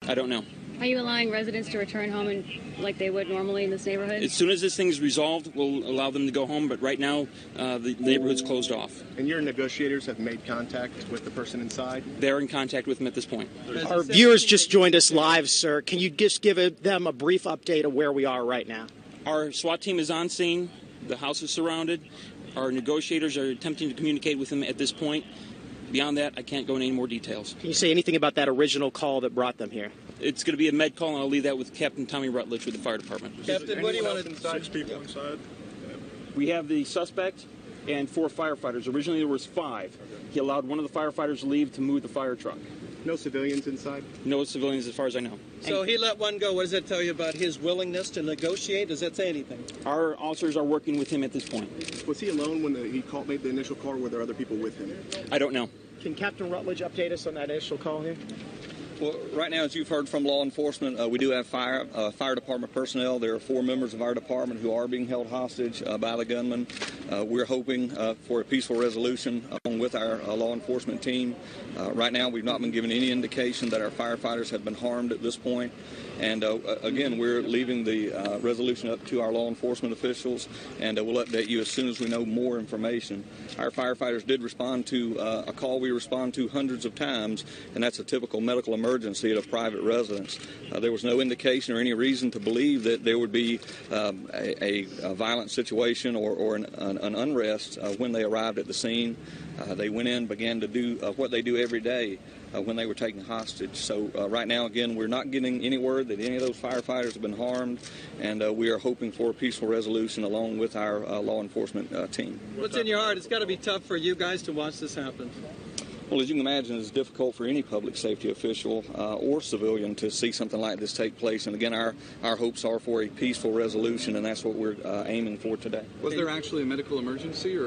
I don't know. Are you allowing residents to return home like they would normally in this neighborhood? As soon as this thing is resolved, we'll allow them to go home, but right now the neighborhood's closed off. And your negotiators have made contact with the person inside? They're in contact with them at this point. Our viewers just joined us live, sir. Can you just give them a brief update of where we are right now? Our SWAT team is on scene. The house is surrounded. Our negotiators are attempting to communicate with them at this point. Beyond that, I can't go into any more details. Can you say anything about that original call that brought them here? It's going to be a med call, and I'll leave that with Captain Tommy Rutledge with the fire department. Captain, what do you want to... 6 people inside? We have the suspect and 4 firefighters. Originally, there was 5. He allowed one of the firefighters to leave to move the fire truck. No civilians inside? No civilians as far as I know. So he let one go. What does that tell you about his willingness to negotiate? Does that say anything? Our officers are working with him at this point. Was he alone when he made the initial call, or were there other people with him? I don't know. Can Captain Rutledge update us on that initial call here? Well, right now, as you've heard from law enforcement, we do have fire department personnel. There are 4 members of our department who are being held hostage by the gunman. We're hoping for a peaceful resolution along with our law enforcement team. Right now, we've not been given any indication that our firefighters have been harmed at this point. And again, we're leaving the resolution up to our law enforcement officials, and we'll update you as soon as we know more information. Our firefighters did respond to a call we respond to hundreds of times, and that's a typical medical emergency at a private residence. There was no indication or any reason to believe that there would be a violent situation or an unrest when they arrived at the scene. They went in, began to do what they do every day when they were taken hostage. So right now, again, we're not getting any word that any of those firefighters have been harmed, and we are hoping for a peaceful resolution along with our law enforcement team. What's in your heart? It's got to be tough for you guys to watch this happen. Well, as you can imagine, it's difficult for any public safety official or civilian to see something like this take place. And again, our hopes are for a peaceful resolution, and that's what we're aiming for today. Was there actually a medical emergency, or